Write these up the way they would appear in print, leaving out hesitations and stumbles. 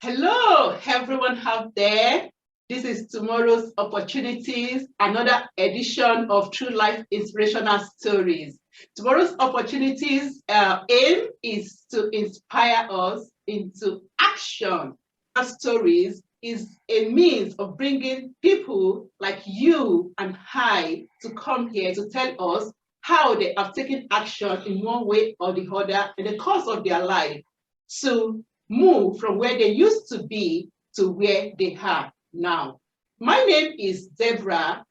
Hello, everyone out there. This is Tomorrow's Opportunities, another edition of True Life Inspirational Stories. Tomorrow's Opportunities aim is to inspire us into action. Our stories is a means of bringing people like you and I to come here to tell us how they have taken action in one way or the other in the course of their life to move from where they used to be to where they are now. My name is Deborah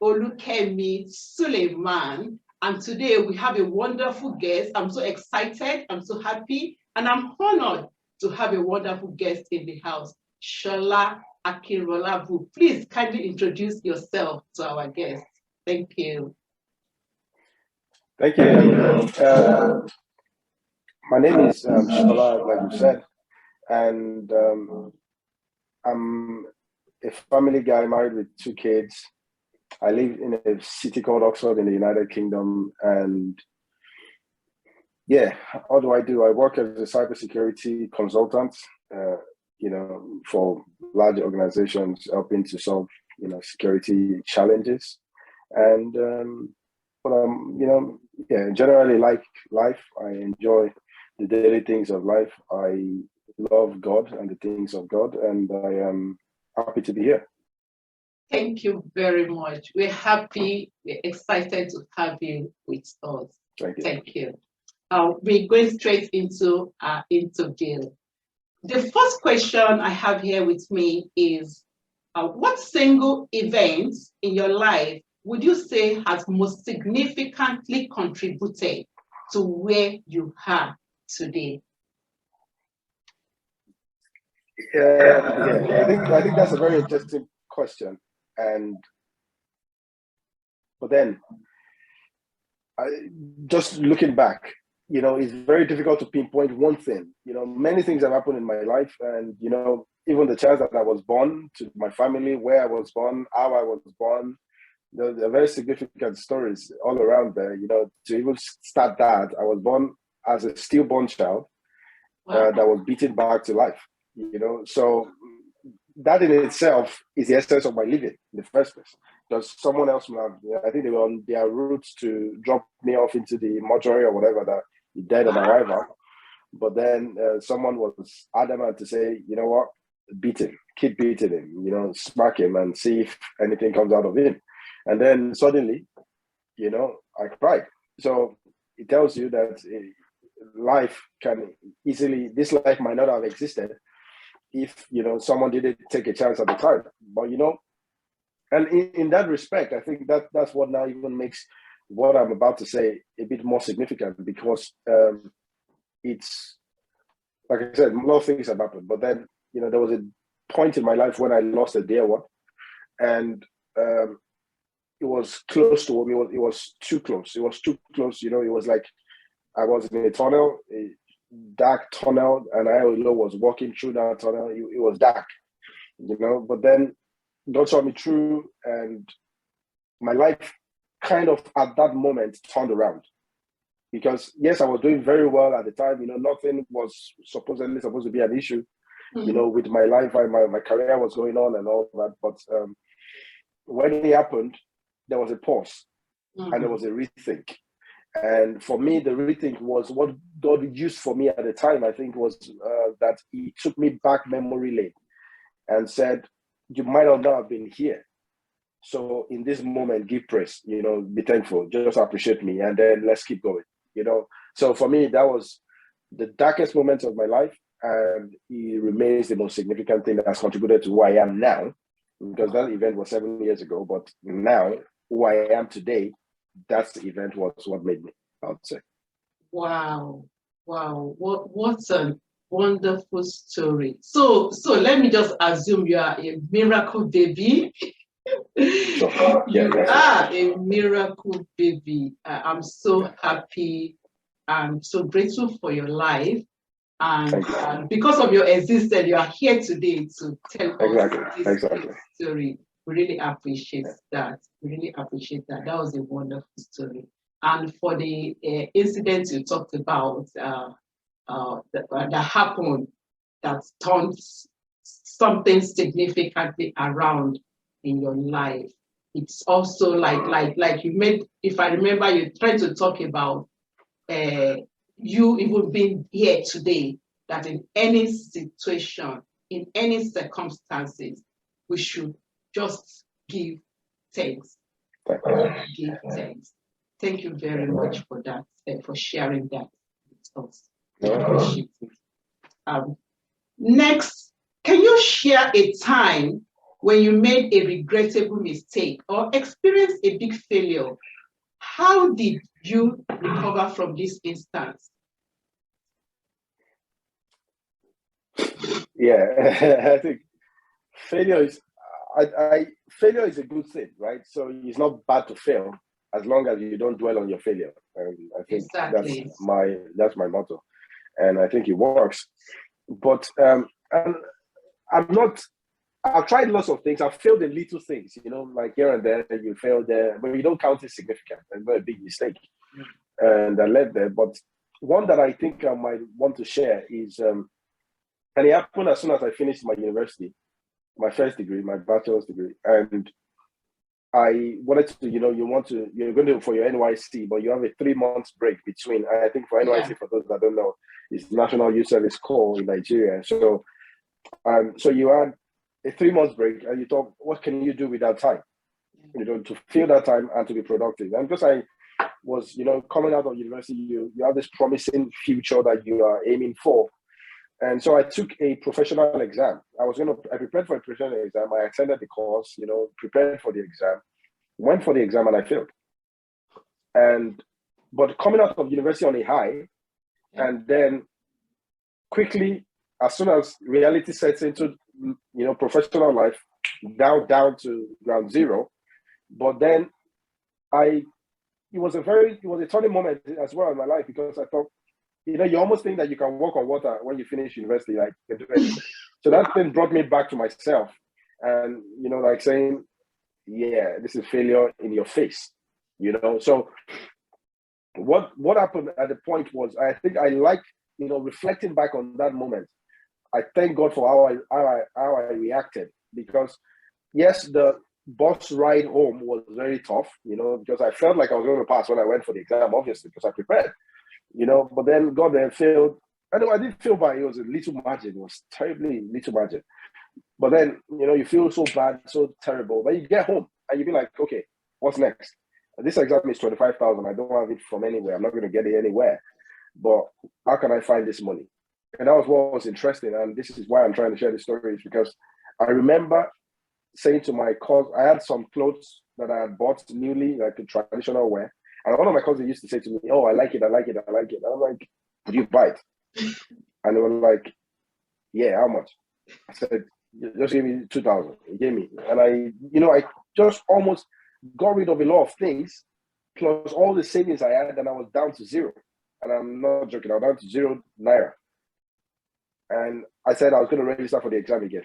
Olukemi Suleiman, and today we have a wonderful guest. I'm so excited, I'm so happy, and I'm honored to have a wonderful guest in the house, Shola Akinrolabu. Please kindly introduce yourself to our guest. Thank you. Thank you. My name is Shola, like you said, and I'm a family guy married with 2 kids. I live in a city called Oxford in the United Kingdom, and yeah, what do? I work as a cybersecurity consultant, for large organizations, helping to solve, security challenges. And generally like life. I enjoy the daily things of life. I love God and the things of God, and I am happy to be here. Thank you very much. We're happy, we're excited to have you with us. Thank you. We're going straight into our interview. The first question I have here with me is, what single event in your life would you say has most significantly contributed to where you are today? I think that's a very interesting question. But then, just looking back, it's very difficult to pinpoint one thing. Many things have happened in my life, and even the chance that I was born, to my family, where I was born, how I was born. There are very significant stories all around there. To even start that, I was born as a stillborn child. Wow. That was beaten back to life. So that in itself is the essence of my living in the first place. Because someone else might have, I think they were on their route to drop me off into the mortuary or whatever, that he died on arrival. But then someone was adamant to say, you know what, beat him, keep beating him, smack him and see if anything comes out of him. And then suddenly, I cried. So it tells you that life can easily, this life might not have existed if, someone didn't take a chance at the time. But, and in that respect, I think that's what now even makes what I'm about to say a bit more significant, because it's, like I said, a lot of things have happened. But then, there was a point in my life when I lost a dear one, and it was close to home. It was too close. It was too close. It was like I was in a tunnel, a dark tunnel, and I was walking through that tunnel. It was dark, but then God saw me through, and my life kind of at that moment turned around. Because yes, I was doing very well at the time. Nothing was supposedly supposed to be an issue, with my life. My career was going on and all that. But when it happened, there was a pause, and there was a rethink. And for me, the rethink was what God used for me at the time. I think was that He took me back memory lane and said, you might not have been here. So in this moment, give praise, be thankful, just appreciate me, and then let's keep going, So for me, that was the darkest moment of my life, and it remains the most significant thing that has contributed to who I am now, because that event was 7 years ago. But now, who I am today, that's the event was what made me, I would say. Wow. What a wonderful story. So let me just assume you are a miracle baby. Sure. You are a miracle baby. I'm so happy. I'm so grateful for your life. And because of your existence, you are here today to tell us this story. We really appreciate that. That was a wonderful story. And for the incident you talked about that happened, that turned something significantly around in your life. It's also like you made, if I remember, you tried to talk about you even being here today, that in any situation, in any circumstances, we should just give thanks. Give thanks. Thank you very much for that, for sharing that with us. We appreciate it. Next, can you share a time when you made a regrettable mistake or experienced a big failure? How did you recover from this instance? Yeah, I think failure is failure is a good thing, right? So it's not bad to fail as long as you don't dwell on your failure. And I think exactly. that's my motto, and I think it works. But and I'm not. I've tried lots of things. I've failed in little things, like here and there. You fail there, but you don't count it significant. It's not a big mistake, and I led there. But one that I think I might want to share is, and it happened as soon as I finished my university, my first degree, my bachelor's degree, and I wanted to, you're going to for your NYC, but you have a 3 months break between. I think for NYC, for those that don't know, is National Youth Service Corps in Nigeria. So you had a 3 months break, and you thought, what can you do with that time? To fill that time and to be productive. And because I was, coming out of university, you have this promising future that you are aiming for. And so I took a professional exam. I prepared for a professional exam. I attended the course, prepared for the exam, went for the exam, and I failed. But coming out of university on a high, and then quickly, as soon as reality sets into, professional life, down to ground zero. But then it was a turning moment as well in my life, because I thought, you almost think that you can walk on water when you finish university, like. So that thing brought me back to myself, and like saying, yeah, this is failure in your face, So what happened at the point was, I think I like, reflecting back on that moment, I thank God for how I reacted, because yes, the bus ride home was very tough, because I felt like I was going to pass when I went for the exam, obviously, because I prepared. But then God then failed. I didn't feel bad. It was a little margin. It was terribly little margin. But then, you feel so bad, so terrible. But you get home and you be like, okay, what's next? This exam is 25,000. I don't have it from anywhere. I'm not going to get it anywhere. But how can I find this money? And that was what was interesting. And this is why I'm trying to share this story, is because I remember saying to my cousin, I had some clothes that I had bought newly, like the traditional wear. And one of my cousins used to say to me, oh, I like it. And I'm like, did you buy it? And they were like, yeah, how much? I said, just give me 2,000. He gave me. And I just almost got rid of a lot of things, plus all the savings I had, and I was down to zero. And I'm not joking, I was down to 0 naira. And I said I was going to register for the exam again.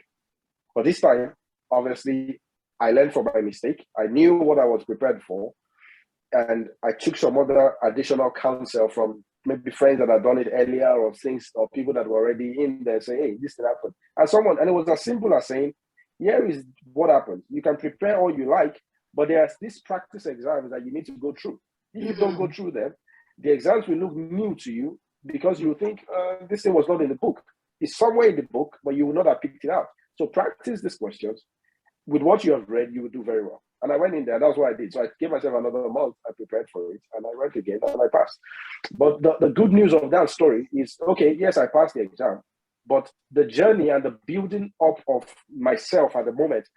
But this time, obviously, I learned from my mistake. I knew what I was prepared for. And I took some other additional counsel from maybe friends that had done it earlier, or things, or people that were already in there, say, hey, this thing happened. And it was as simple as saying, here is what happened. You can prepare all you like, but there's these practice exams that you need to go through. If you don't go through them, the exams will look new to you, because you think this thing was not in the book. It's somewhere in the book, but you will not have picked it out. So practice these questions. With what you have read, you will do very well. And I went in there. That's what I did. So I gave myself another month. I prepared for it, and I went again, and I passed. But the good news of that story is, okay, yes, I passed the exam, but the journey and the building up of myself at the moment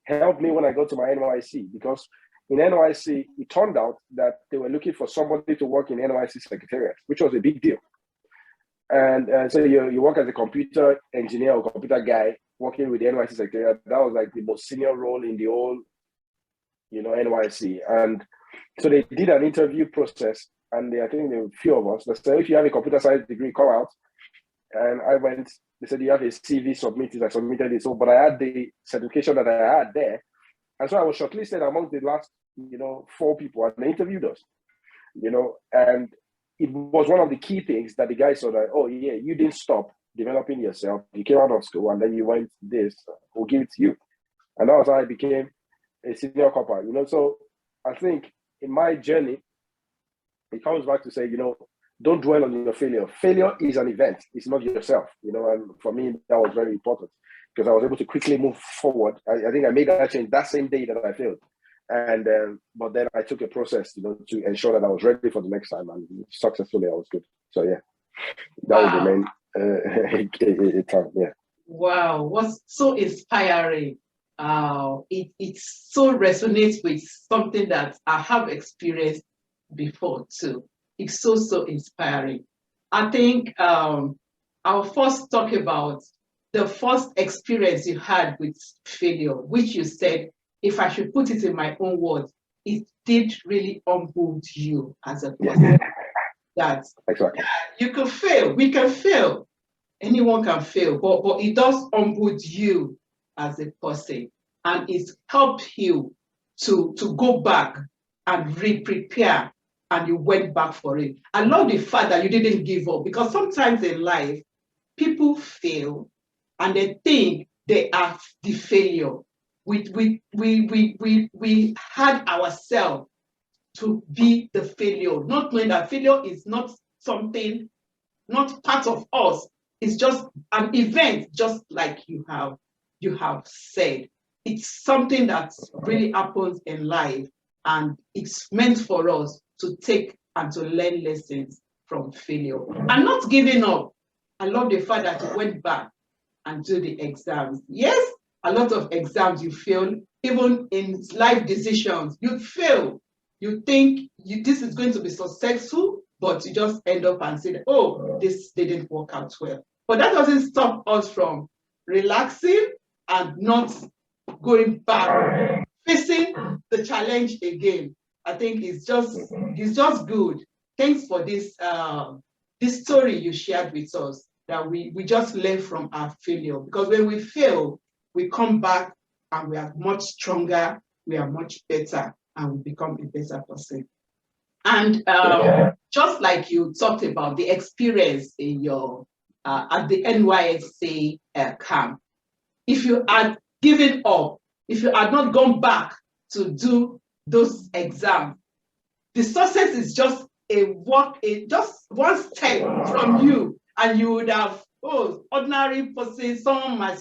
helped me when I got to my NYC, because in NYC, it turned out that they were looking for somebody to work in NYC Secretariat, which was a big deal. And so you work as a computer engineer or computer guy working with the NYC Secretariat. That was like the most senior role in the whole, NYC. And so they did an interview process, and I think there were a few of us that said, if you have a computer science degree, come out. And I went, they said, you have a CV, submitted. I submitted it. So, but I had the certification that I had there. And so I was shortlisted among the last, 4 people, and they interviewed us, and it was one of the key things that the guy saw that, oh yeah, you didn't stop developing yourself. You came out of school and then you went this, we'll give it to you. And that was how I became a senior corporal, So I think in my journey, it comes back to say, don't dwell on your failure. Failure is an event. It's not yourself, and for me, that was very important because I was able to quickly move forward. I think I made that change that same day that I failed. And but then I took a process, to ensure that I was ready for the next time, and successfully I was good. So yeah, that was the main time. Yeah. Wow, what's so inspiring. It so resonates with something that I have experienced before too. It's so inspiring. I think I'll first talk about the first experience you had with failure, which you said, if I should put it in my own words, it did really humble you as a person. That exactly. You can fail, we can fail, anyone can fail, but it does humble you as a person, and it helped you to go back and re-prepare, and you went back for it. I love the fact that you didn't give up, because sometimes in life, people fail and they think they are the failure. We had ourselves to be the failure, not knowing that failure is not something, not part of us. It's just an event, just like you have said. It's something that really happens in life, and it's meant for us to take and to learn lessons from failure and not giving up. I love the fact that you went back and do the exams. Yes, a lot of exams you failed, even in life decisions, you fail. You think this is going to be successful, but you just end up and say, oh, this didn't work out well. But that doesn't stop us from relaxing and not going back, facing the challenge again. I think it's just good. Thanks for this story you shared with us, that we just learn from our failure. Because when we fail, we come back and we are much stronger, we are much better, and we become a better person. And just like you talked about the experience in your at the NYSC camp, if you had given up, if you had not gone back to do those exams, the success is just just one step from you, and you would have, ordinary person, someone might,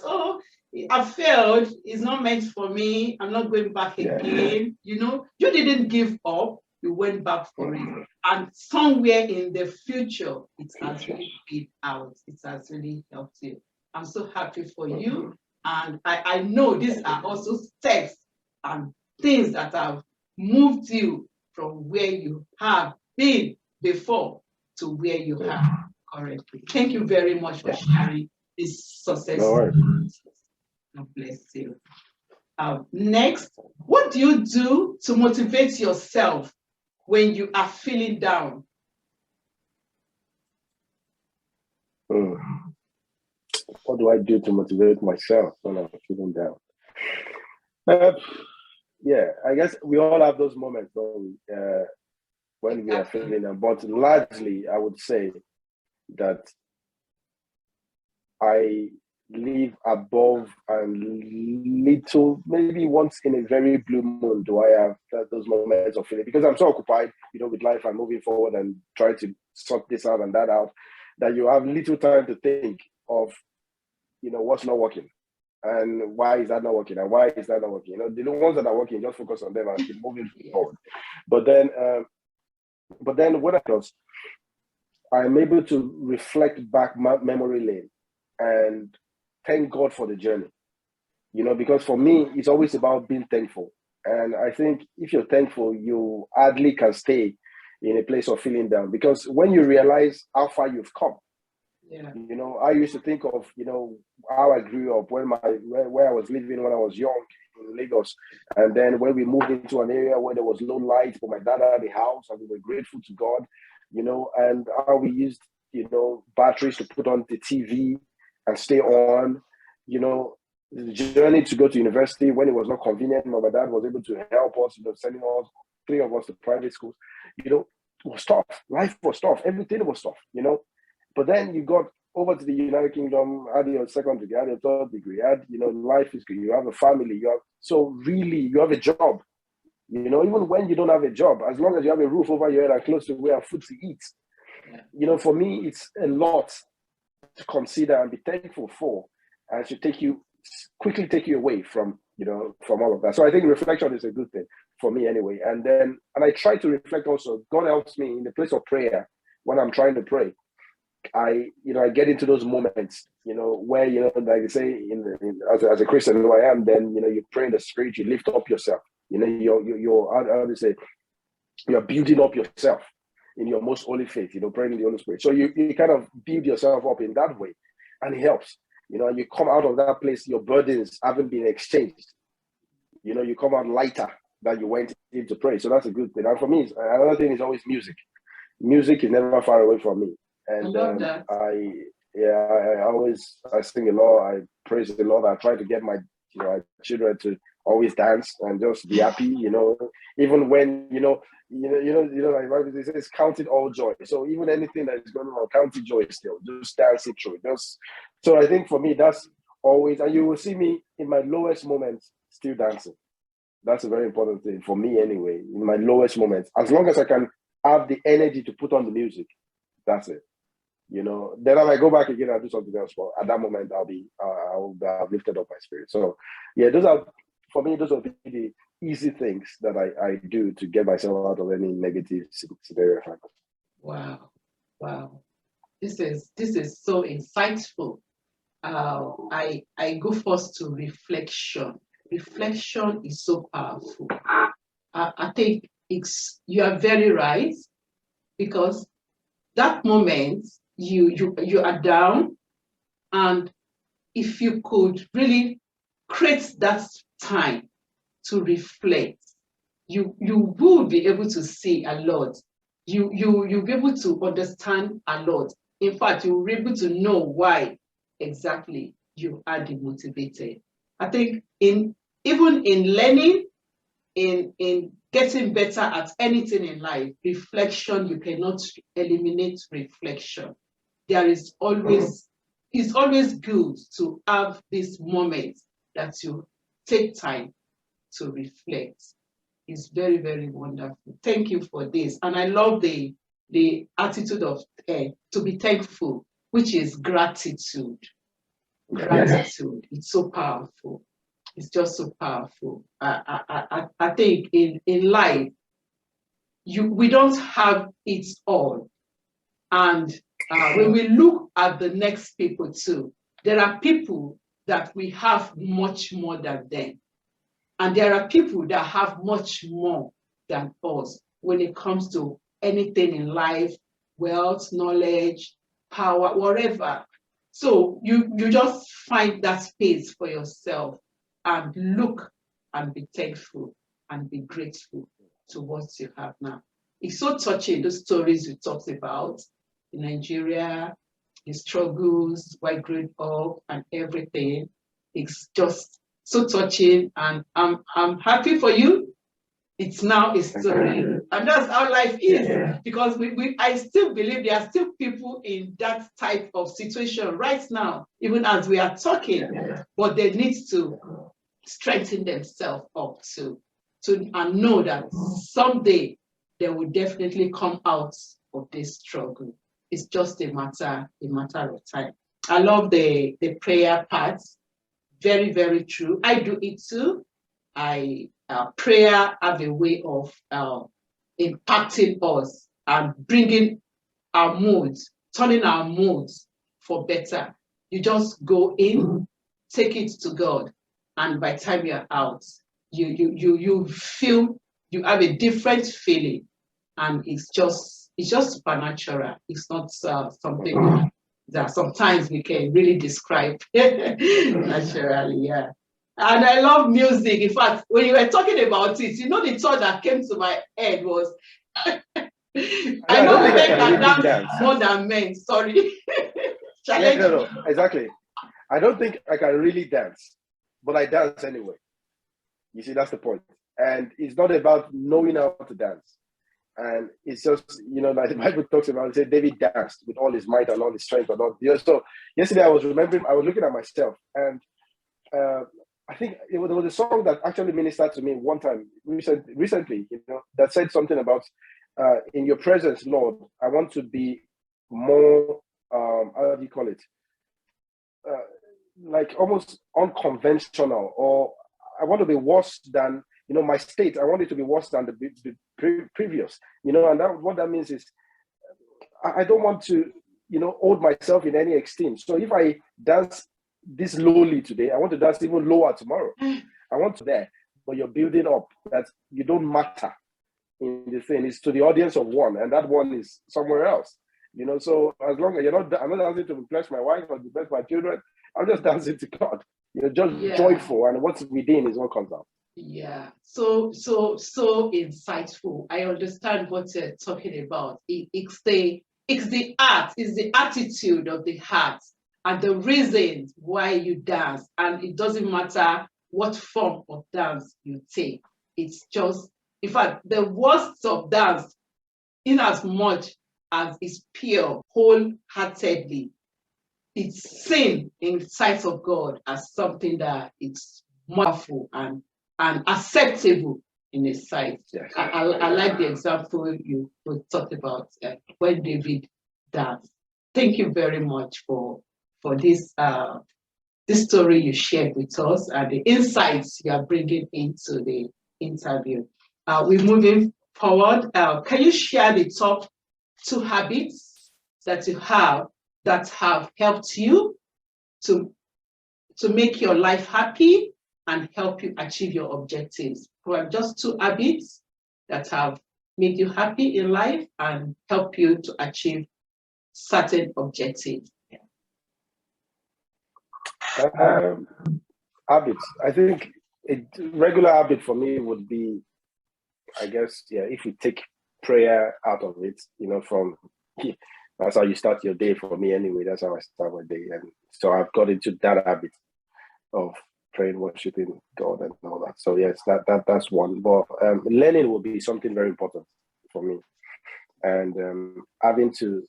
I failed, it's not meant for me, I'm not going back again. You didn't give up, you went back for it. And somewhere in the future, it has really paid out. It has really helped you. I'm so happy for you. And I know these are also steps and things that have moved you from where you have been before to where you are currently. Thank you very much for sharing this success. God bless you. Next, what do you do to motivate yourself when you are feeling down? What do I do to motivate myself when I'm feeling down? Yeah, I guess we all have those moments, when we are feeling down. But largely, I would say that I live above and little, maybe once in a very blue moon do I have those moments of feeling, because I'm so occupied, with life and moving forward and trying to sort this out and that out, that you have little time to think of, what's not working and why is that not working and why is that not working. The ones that are working, just focus on them and keep moving forward. But then what else? I'm able to reflect back my memory lane and thank God for the journey, because for me, it's always about being thankful. And I think if you're thankful, you hardly can stay in a place of feeling down, because when you realize how far you've come, I used to think of, how I grew up, where I was living when I was young in Lagos. And then when we moved into an area where there was no light, but my dad had a house and we were grateful to God, and how we used, batteries to put on the TV and stay on, the journey to go to university when it was not convenient. My dad was able to help us, sending us, 3 of us to private schools, it was tough. Life was tough. Everything was tough, But then you got over to the United Kingdom, had your second degree, had your third degree, had, life is good. You have a family. So really, you have a job. Even when you don't have a job, as long as you have a roof over your head and close to where food to eat, for me, it's a lot to consider and be thankful for, and should quickly take you away from all of that. So I think reflection is a good thing for me anyway. And I try to reflect also. God helps me in the place of prayer when I'm trying to pray. I get into those moments, where, like you say, as a Christian who I am, then, you pray in the spirit, you lift up yourself, you're how do you say, you're building up yourself in your most holy faith, praying in the Holy Spirit. So you kind of build yourself up in that way, and it helps, and you come out of that place, your burdens haven't been exchanged, you come out lighter than you went in to pray. So that's a good thing. And for me, another thing is always music. Music is never far away from me. And I love that. I sing a lot. I praise the Lord. I try to get my children to always dance and just be happy. Even when like Bible says, count it all joy. So even anything that is going on, count it joy still. Just dance it through. So I think for me, that's always, and you will see me in my lowest moments still dancing. That's a very important thing for me anyway. In my lowest moments, as long as I can have the energy to put on the music, that's it. Then I might go back again and do something else, but at that moment I'll have lifted up my spirit. So yeah, those are the easy things that I do to get myself out of any negative scenario. Wow. This is so insightful. I go first to reflection. Reflection is so powerful. I think you are very right, because that moment you are down, and if you could really create that time to reflect, you will be able to see a lot. You'll be able to understand a lot. In fact, you'll be able to know why exactly you are demotivated. I think even in learning, in getting better at anything in life, reflection, you cannot eliminate reflection. It's always good to have this moment that you take time to reflect. It's very, very wonderful. Thank you for this. And I love the attitude of to be thankful, which is gratitude. Gratitude. It's so powerful. It's just so powerful. I think in life, we don't have it all. And when we look at the next people too, there are people that we have much more than them. And there are people that have much more than us when it comes to anything in life, wealth, knowledge, power, whatever. So you just find that space for yourself and look and be thankful and be grateful to what you have now. It's so touching, those stories we talked about in Nigeria, the struggles, why growing up and everything. It's just so touching, and I'm happy for you. It's now a story, and that's how life is. Because I still believe there are still people in that type of situation right now, even as we are talking, but they need to strengthen themselves up and know that someday they will definitely come out of this struggle. It's just a matter of time. I love the prayer part. Very, very true. I do it too. Prayer have a way of impacting us and bringing our moods, turning our moods for better. You just go in, take it to God, and by the time you're out, you feel, you have a different feeling, and it's just supernatural. It's not something that sometimes we can really describe naturally. Yeah. And I love music. In fact, when you were talking about it, the thought that came to my head was, I know women can dance more than men. Sorry. No, exactly. I don't think I can really dance, but I dance anyway. You see, that's the point. And it's not about knowing how to dance. And it's just, like the Bible talks about, it said David danced with all his might and all his strength and all. So yesterday I was looking at myself, and I think there was a song that actually ministered to me one time recently, that said something about in your presence, Lord, I want to be more, how do you call it? Like almost unconventional, or I want to be worse than, my state. I want it to be worse than the previous, and what that means is I don't want to, hold myself in any extreme. So if I dance this lowly today, I want to dance even lower tomorrow. I want to there, but you're building up that you don't matter in the thing. It's to the audience of one, and that one is somewhere else. So as long as I'm not dancing to impress my wife or to impress my children, I'm just dancing to God. Just joyful, and what's within is what comes out. Yeah, so insightful. I understand what you're talking about. It's the art, it's the attitude of the heart and the reasons why you dance. And it doesn't matter what form of dance you take. It's just, in fact, the worst of dance, in as much as it's pure, wholeheartedly, it's seen in the sight of God as something that it's wonderful and acceptable in His sight. Yes. I like the example you talked about when David danced. Thank you very much for this this story you shared with us and the insights you are bringing into the interview. We're moving forward. Can you share the top 2 habits that you have that have helped you to make your life happy and help you achieve your objectives? Just 2 habits that have made you happy in life and help you to achieve certain objectives. Habits. I think a regular habit for me would be, I guess, if we take prayer out of it, that's how you start your day for me anyway. That's how I start my day. And so I've got into that habit of praying, worshiping God and all that. So yes, that's one. But learning will be something very important for me. And having to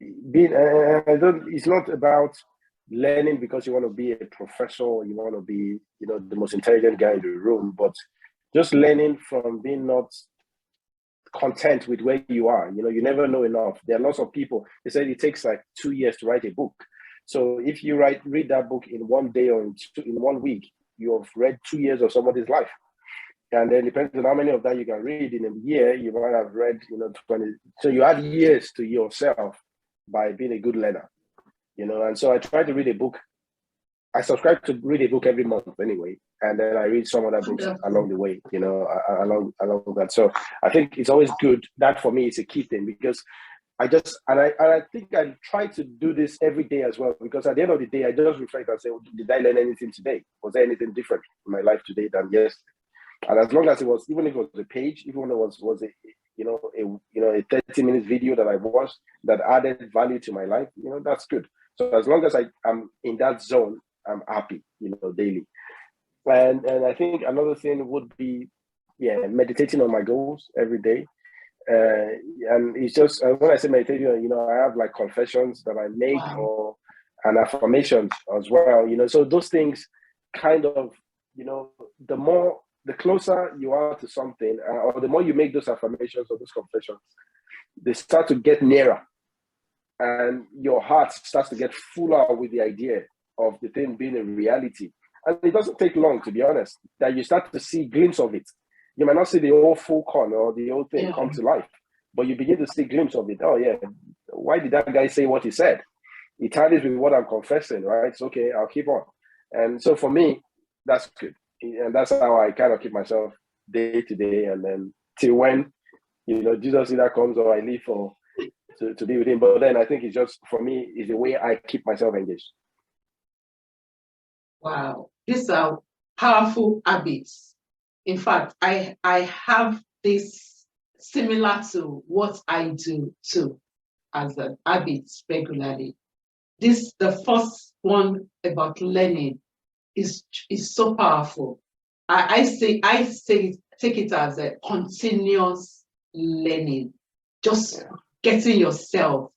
be, it's not about learning because you want to be a professor, you want to be, the most intelligent guy in the room, but just learning from being not content with where you are. You never know enough. There are lots of people, they said it takes like 2 years to write a book. So if you read that book in 1 day or in 1 week, you have read 2 years of somebody's life. And then depending on how many of that you can read in a year, you might have read, 20. So you add years to yourself by being a good learner, And so I try to read a book. I subscribe to read a book every month anyway, and then I read some other books along the way, along that. So I think it's always good. That for me is a key thing, because I think I try to do this every day as well, because at the end of the day, I just reflect and say, did I learn anything today? Was there anything different in my life today than yesterday? And as long as it was, even if it was a page, even when it was a 30-minute video that I watched that added value to my life, that's good. So as long as I'm in that zone, I'm happy, daily. And I think another thing would be, meditating on my goals every day. And it's just, when I say meditation, I have like confessions that I make, Wow. and affirmations as well, so those things kind of, the closer you are to something, or the more you make those affirmations or those confessions, they start to get nearer, and your heart starts to get fuller with the idea of the thing being a reality. And it doesn't take long, to be honest, that you start to see glimpse of it. You might not see the whole full con or the whole thing come to life, but you begin to see glimpse of it. Oh yeah, why did that guy say what he said? It tallies with what I'm confessing, right? It's okay, I'll keep on. And so for me, that's good. And that's how I kind of keep myself day to day, and then till when, Jesus either comes or I leave to be with him. But then I think it's just, for me, is the way I keep myself engaged. Wow, these are powerful habits. In fact, I have this similar to what I do too, as an habit regularly. The first one about learning is so powerful. I take it as a continuous learning, just getting yourself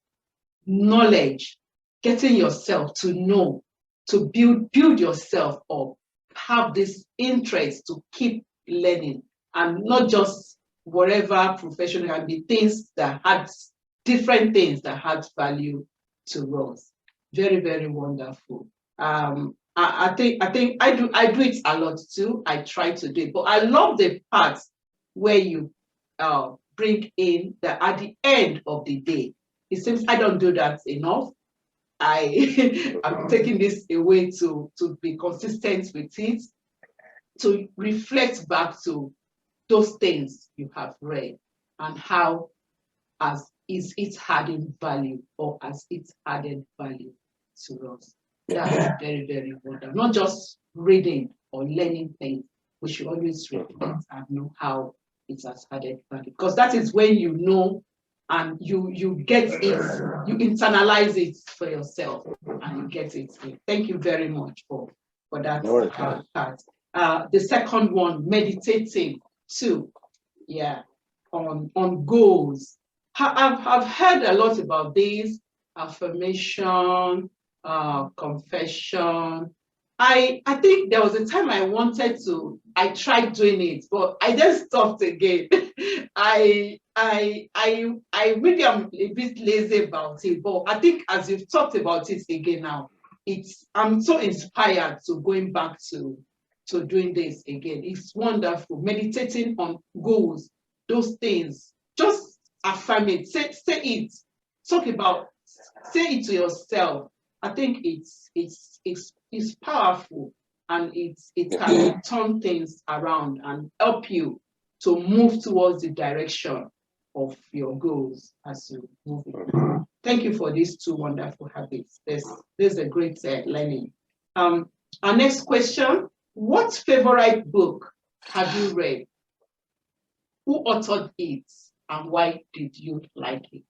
knowledge, getting yourself to know, to build yourself up, have this interest to keep learning, and not just whatever profession, can be things that had different things that had value to us. Very, very wonderful. I think I do it a lot too. I try to do it, but I love the parts where you bring in that at the end of the day. It seems I don't do that enough. I'm taking this away to be consistent with it, to reflect back to those things you have read and how is it adding value, or has it added value to us. That's very, very important. Not just reading or learning things. We should always reflect and know how it has added value, because that is when you know and you get it, you internalize it for yourself, and you get it. Thank you very much for that part. The second one, meditating too, on goals. I've heard a lot about this, affirmation, confession. I think there was a time I tried doing it, but I just stopped again. I maybe I'm a bit lazy about it, but I think as you've talked about it again now, I'm so inspired to going back to doing this again. It's wonderful. Meditating on goals, those things, just affirm it, say it, talk about, say it to yourself. I think it's powerful, and it can turn things around and help you to move towards the direction of your goals as you move it. Thank you for these two wonderful habits. There's a great learning. Our next question: what favorite book have you read? Who authored it, and why did you like it?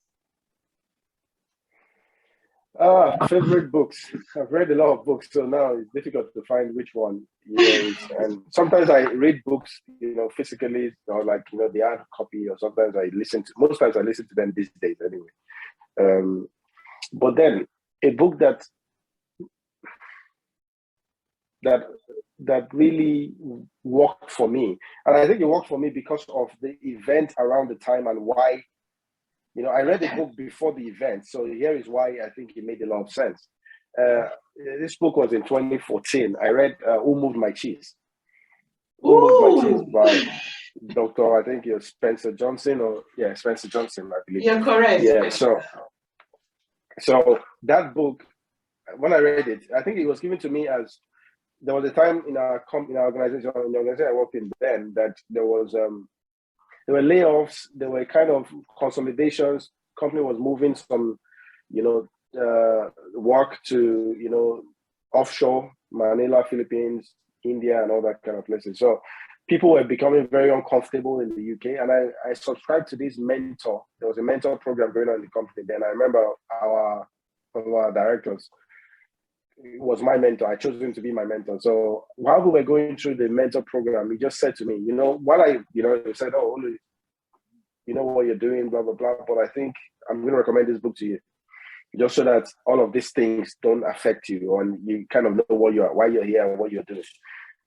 Favorite books. I've read a lot of books, so now it's difficult to find which one. And sometimes I read books, physically, or like the hard copy, or sometimes I listen to. Most times I listen to them these days, anyway. But then a book that really worked for me, and I think it worked for me because of the event around the time and why. I read the book before the event, so here is why I think it made a lot of sense. This book was in 2014. I read Who Moved My Cheese? Who Moved My Cheese by Dr. I think Spencer Johnson, Spencer Johnson, I believe. You're correct. Yeah, so that book, when I read it, I think it was given to me as there was a time in our organization, in the organization I worked in then, that there were layoffs, there were kind of consolidations. Company was moving some, work to, offshore, Manila, Philippines, India, and all that kind of places. So people were becoming very uncomfortable in the UK. And I subscribed to this mentor. There was a mentor program going on in the company then. I remember one of our directors was my mentor. I chose him to be my mentor. So while we were going through the mentor program, he just said to me, he said, "Oh, you know what you're doing, blah, blah, blah. But I think I'm going to recommend this book to you, just so that all of these things don't affect you, and you kind of know why you're here and what you're doing."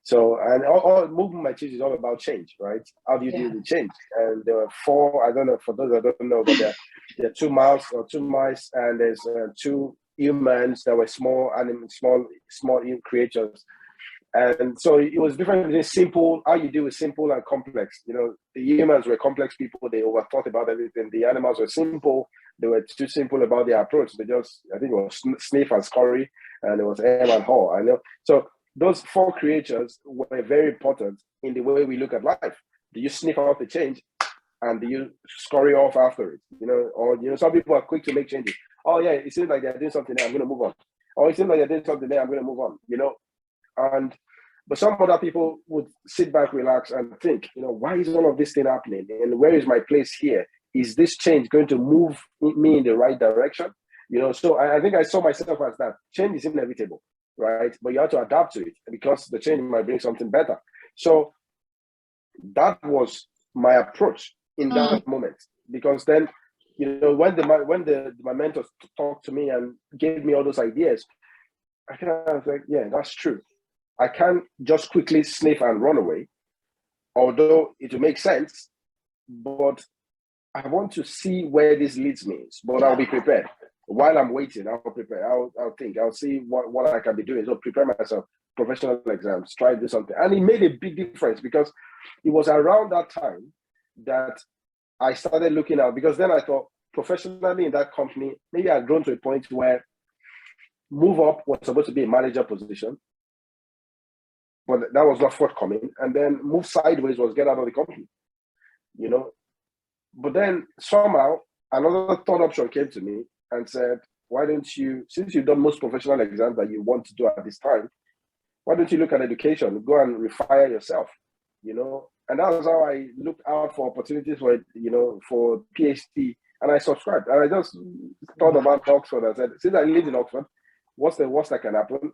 So, and all Moving My Cheese is all about change, right? How do you deal with change? And there were 4, I don't know, for those that don't know, but there are 2 mouse or 2 mice, and there's 2 humans that were small creatures. And so it was different between simple, how you deal with simple and complex. The humans were complex people. They overthought about everything. The animals were simple. They were too simple about their approach. They just, I think it was sniff and scurry, and it was hem and haw. I know. So those 4 creatures were very important in the way we look at life. Do you sniff out the change, and do you scurry off after it? Or some people are quick to make changes. Oh yeah, it seems like they're doing something there, I'm going to move on. Or it seems like they're doing something there, I'm going to move on. But some other people would sit back, relax, and think, why is all of this thing happening? And where is my place here? Is this change going to move me in the right direction? So I think I saw myself as that. Change is inevitable, right? But you have to adapt to it, because the change might bring something better. So that was my approach in that moment, because then, you know, when my mentors talked to me and gave me all those ideas, I kind of was like, yeah, that's true. I can't just quickly sniff and run away, although it will make sense, but I want to see where this leads me. But I'll be prepared. While I'm waiting, I'll prepare. I'll think. I'll see what I can be doing. So prepare myself, professional exams, try to do something. And it made a big difference, because it was around that time that I started looking out, because then I thought professionally in that company, maybe I'd grown to a point where move up was supposed to be a manager position, but that was not forthcoming. And then move sideways was get out of the company, you know. But then somehow another third option came to me and said, why don't you, since you've done most professional exams that you want to do at this time, why don't you look at education, go and refire yourself, you know? And that was how I looked out for opportunities for, you know, for PhD. And I subscribed. And I just thought about Oxford. I said, since I live in Oxford, what's the worst that can happen?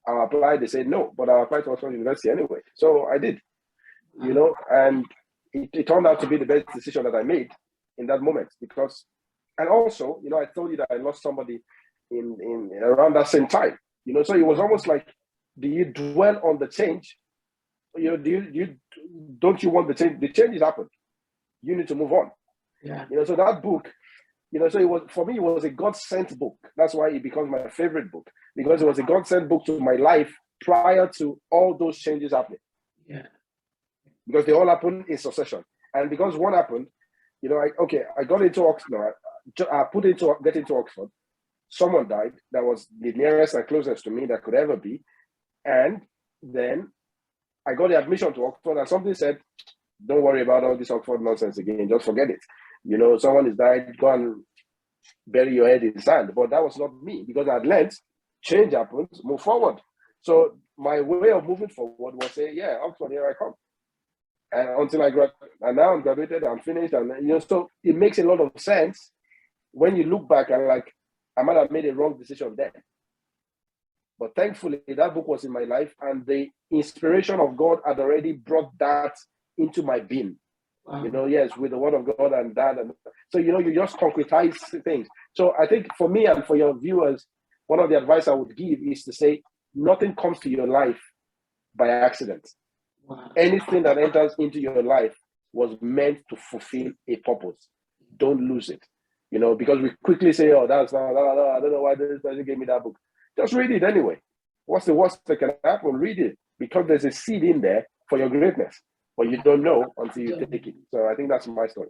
I'll apply. They said no, but I'll apply to Oxford University anyway. So I did, you know, and it turned out to be the best decision that I made in that moment, because, and also, you know, I told you that I lost somebody in around that same time, you know, so it was almost like, do you dwell on the change? You know, don't you want the change? The change has happened. You need to move on. Yeah. You know, so that book, you know, so it was, for me, it was a God-sent book. That's why it becomes my favorite book, because it was a God-sent book to my life prior to all those changes happening. Yeah. Because they all happened in succession. And because one happened, you know, I got into Oxford. I put into get into Oxford. Someone died that was the nearest and closest to me that could ever be. And then I got the admission to Oxford, and something said, don't worry about all this Oxford nonsense again. Just forget it. You know, someone is died, go and bury your head in sand. But that was not me, because I'd learned change happens, move forward. So my way of moving forward was say, yeah, Oxford, here I come. And until I graduated, and now I'm graduated, I'm finished, and you know, so it makes a lot of sense when you look back and like, I might have made a wrong decision then. But thankfully, that book was in my life, and the inspiration of God had already brought that into my being. Wow. You know, yes, with the word of God and that. And so, you know, you just concretize things. So I think for me and for your viewers, one of the advice I would give is to say, nothing comes to your life by accident. Wow. Anything that enters into your life was meant to fulfill a purpose. Don't lose it. You know, because we quickly say, oh, that's not, I don't know why this person gave me that book. Just read it anyway. What's the worst that can happen? Read it, because there's a seed in there for your greatness, but you don't know until you take it. So I think that's my story.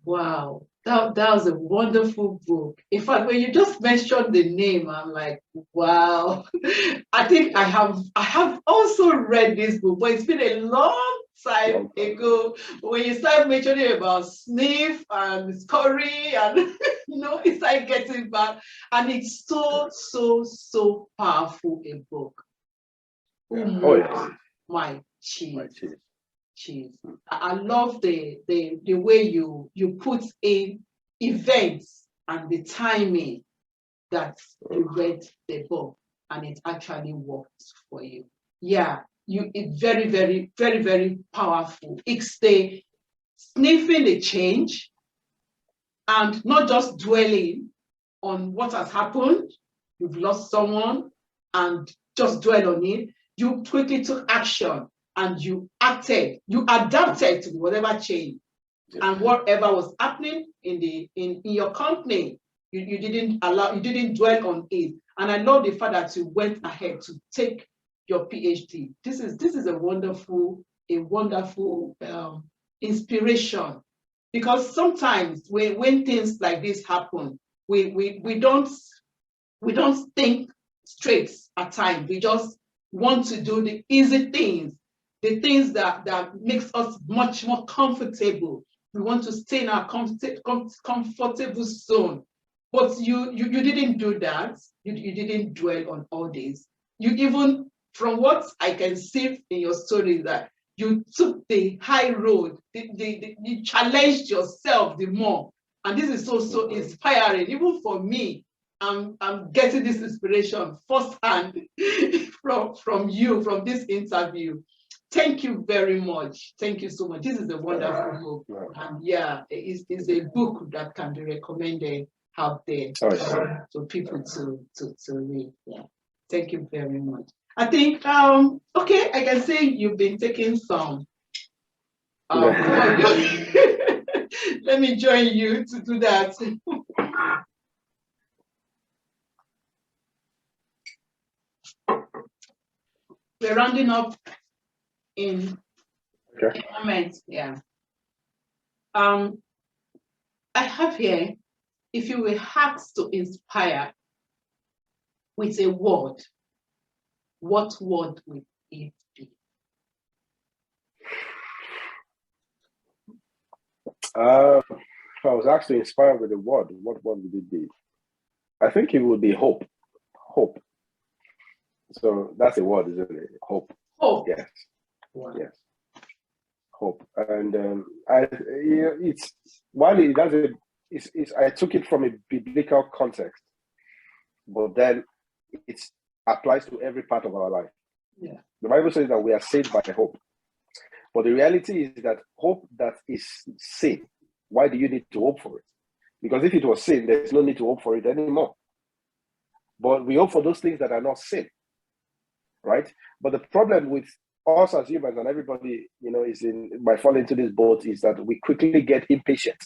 Wow, that was a wonderful book. In fact, when you just mentioned the name, I'm like, wow. I think I have also read this book, but it's been a long time ago. When you start mentioning about sniff and scurry, and you know, it's like getting back, and it's so powerful a book. Yeah. Oh yes. My cheese. I love the way you put in events and the timing that you read the book and it actually worked for you. Yeah, it's very powerful. It's the sniffing the change and not just dwelling on what has happened. You've lost someone and just dwell on it. You quickly took action and you acted, you adapted to whatever change and whatever was happening in your company. You didn't dwell on it. And I love the fact that you went ahead to take your PhD. This is a wonderful inspiration, because sometimes when things like this happen, we don't think straight at times. We just want to do the easy things, the things that makes us much more comfortable. We want to stay in our comfortable zone. But you didn't do that. You didn't dwell on all this. You even, from what I can see in your story, that you took the high road. You challenged yourself the more. And this is so inspiring, even for me. I'm getting this inspiration firsthand from you, from this interview. Thank you very much. Thank you so much. This is a wonderful book. And yeah, it's a book that can be recommended out there for people to read. Yeah. Thank you very much. I think, okay, I can say you've been taking some. Let me join you to do that. We're rounding up in a moment. Yeah. I have here, if you were asked to inspire with a word, what word would it be? If I was actually inspired with a word, what word would it be? I think it would be hope. Hope. So that's a word, isn't it? Hope. Hope. Yes. Wow. Yes. Hope. And it's while it does it's I took it from a biblical context, but then it applies to every part of our life. Yeah. The Bible says that we are saved by hope. But the reality is that hope that is sin, why do you need to hope for it? Because if it was sin, there's no need to hope for it anymore. But we hope for those things that are not sin, right? But the problem with us as humans and everybody, might fall into this boat is that we quickly get impatient.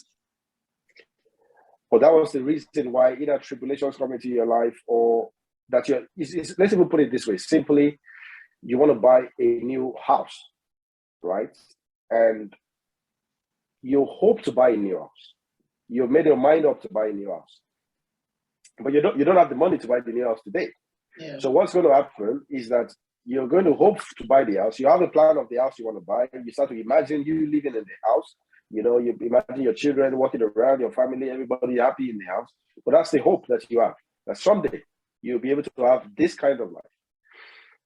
But that was the reason why either tribulations come into your life or that let's even put it this way, simply, you want to buy a new house, right? And you hope to buy a new house. You've made your mind up to buy a new house. But you don't have the money to buy the new house today. Yeah. So what's going to happen is that you're going to hope to buy the house. You have a plan of the house you want to buy. You start to imagine you living in the house. You imagine your children walking around, your family, everybody happy in the house. But that's the hope that you have, that someday you'll be able to have this kind of life.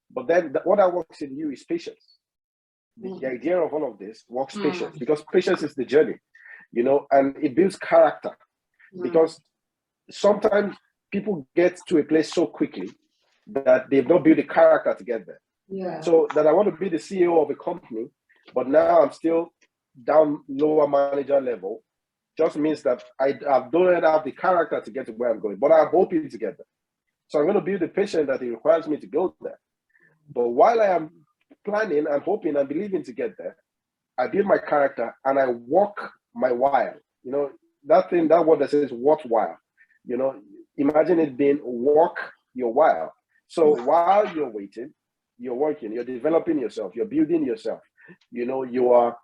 But then what that works in you is patience. The idea of all of this works patience, because patience is the journey, and it builds character. Because sometimes people get to a place so quickly that they've not built a character to get there. Yeah. So that I want to be the CEO of a company, but now I'm still down lower manager level, just means that I don't have the character to get to where I'm going, but I'm hoping to get there. So I'm going to build the patience that it requires me to go there. But while I am planning and hoping and believing to get there, I build my character and I walk my while. That word that says what while. Imagine it being walk your while. So while you're waiting, you're working, you're developing yourself, you're building yourself. You're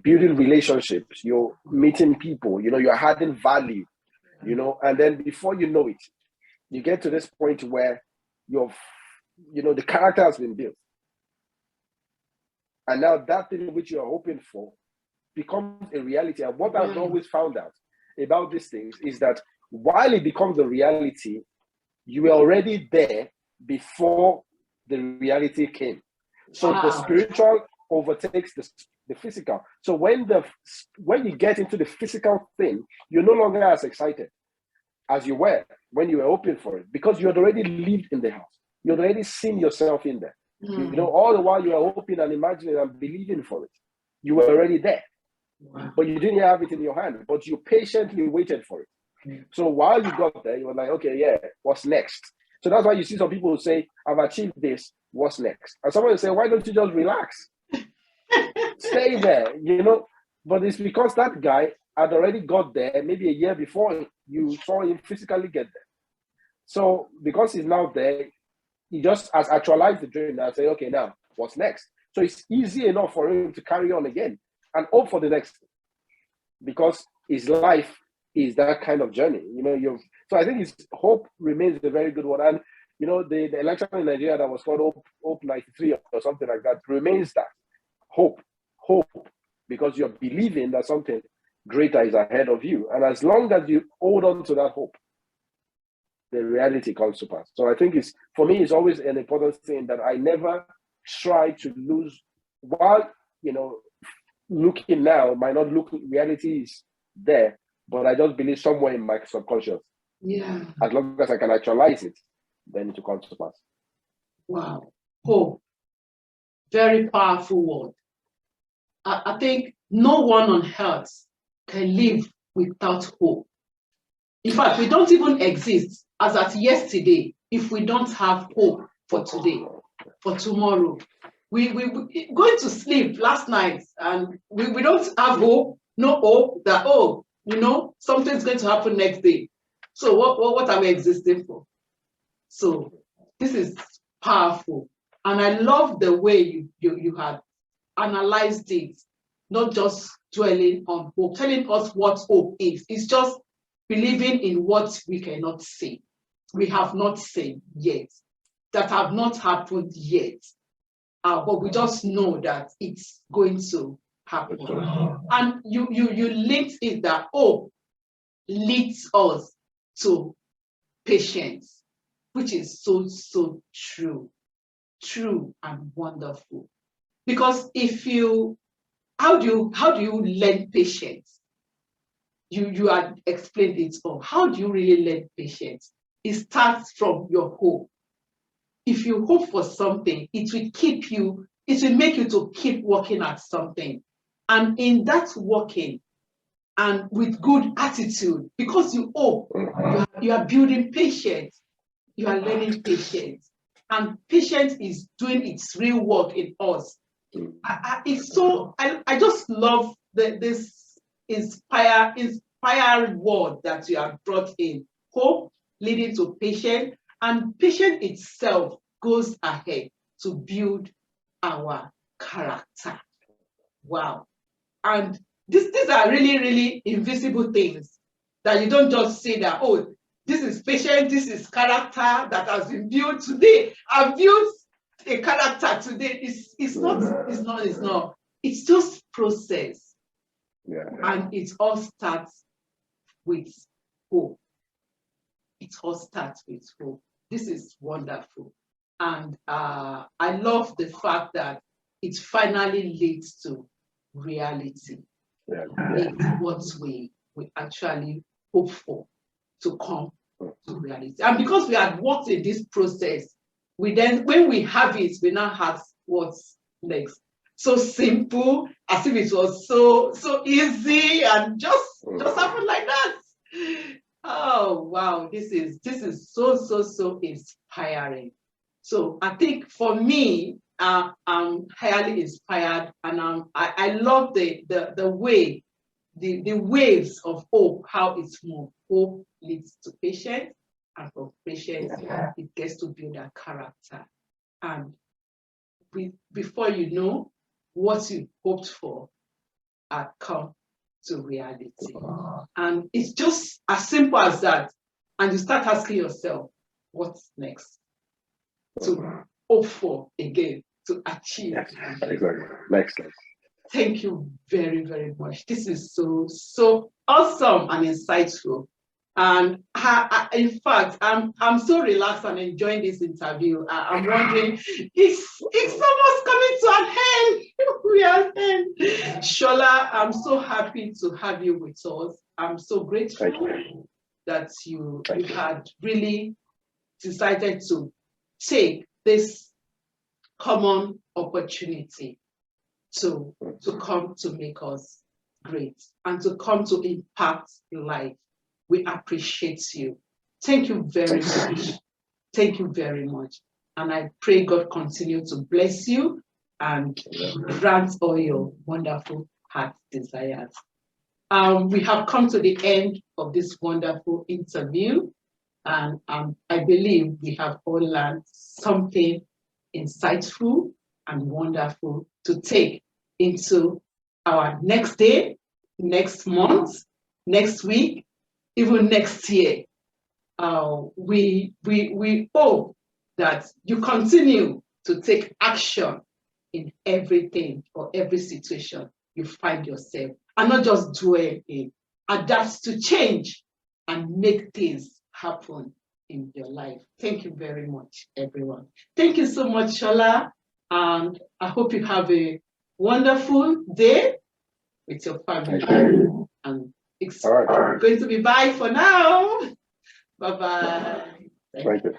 building relationships, you're meeting people, you're adding value, and then before you know it, you get to this point where the character has been built. And now that thing which you're hoping for becomes a reality. And what I've always found out about these things is that while it becomes a reality, you were already there before the reality came. So the spiritual overtakes the physical. So when you get into the physical thing, you're no longer as excited as you were when you were hoping for it, because you had already lived in the house. You had already seen yourself in there. All the while you were hoping and imagining and believing for it. You were already there. But you didn't have it in your hand, but you patiently waited for it. So while you got there, you were like, okay, yeah, what's next? So that's why you see some people who say, I've achieved this, what's next? And someone will say, why don't you just relax? Stay there, But it's because that guy had already got there maybe a year before you saw him physically get there. So because he's now there, he just has actualized the dream and say, okay, now what's next? So it's easy enough for him to carry on again and hope for the next thing, because his life is that kind of journey. So I think hope remains a very good one. And the election in Nigeria that was called Hope 93 or something like that remains that hope, because you're believing that something greater is ahead of you. And as long as you hold on to that hope, the reality comes to pass. So I think for me, it's always an important thing that I never try to lose. While, looking now might not look, reality is there, but I just believe somewhere in my subconscious. Yeah. As long as I can actualize it, then it will come to pass. Wow. Hope. Very powerful word. I think no one on earth can live without hope. In fact, we don't even exist as at yesterday if we don't have hope for today, for tomorrow. We going to sleep last night and we don't have hope, no hope that, oh, something's going to happen next day. So what are we existing for? So this is powerful. And I love the way you had analyzed it, not just dwelling on hope, telling us what hope is. It's just believing in what we cannot see. We have not seen yet, that have not happened yet. But we just know that it's going to happen. And you linked it that hope leads us to patience, which is so true and wonderful. Because how do you learn patience? You had explained it all. How do you really learn patience? It starts from your hope. If you hope for something, it will make you to keep working at something. And in that working, and with good attitude, because you hope, you are building patience, you are learning patience. And patience is doing its real work in us. I just love this inspired word that you have brought in. Hope leading to patience, and patience itself goes ahead to build our character. Wow. And these are really, really invisible things that you don't just say that, oh, this is patience, this is character that has been built today. I've built a character today. It's not. It's just process. Yeah. And it all starts with hope. It all starts with hope. This is wonderful. And I love the fact that it finally leads to reality. Yeah. It's what we actually hope for to come to reality. And because we had worked in this process, when we have it, we now have what's next. So simple, as if it was so easy and just happened like that. Oh wow, this is so inspiring. So I think for me, I'm highly inspired, and I love the way the waves of hope, how it's moved. Hope leads to patience, and from patience, it gets to build a character. And before you know, what you hoped for had come to reality. And it's just as simple as that. And you start asking yourself, what's next? To hope for again, to achieve. Exactly. Next. Thank you very, very much. This is so awesome and insightful. And in fact, I'm so relaxed and enjoying this interview. I'm wondering, it's almost coming to an end. We are end. Shola, I'm so happy to have you with us. I'm so grateful that you had really decided to take this common opportunity to come to make us great and to come to impact life. We appreciate you. Thank you very much. Thank you very much. And I pray God continue to bless you and grant all your wonderful heart desires. We have come to the end of this wonderful interview, and I believe we have all learned something insightful and wonderful to take into our next day, next month, next week, even next year. We hope that you continue to take action in everything or every situation you find yourself, and not just dwell in, adapt to change and make things happen in your life. Thank you very much, everyone. Thank you so much, Shola, and I hope you have a wonderful day with your family. And it's going to be bye for now. Bye-bye. Thank you.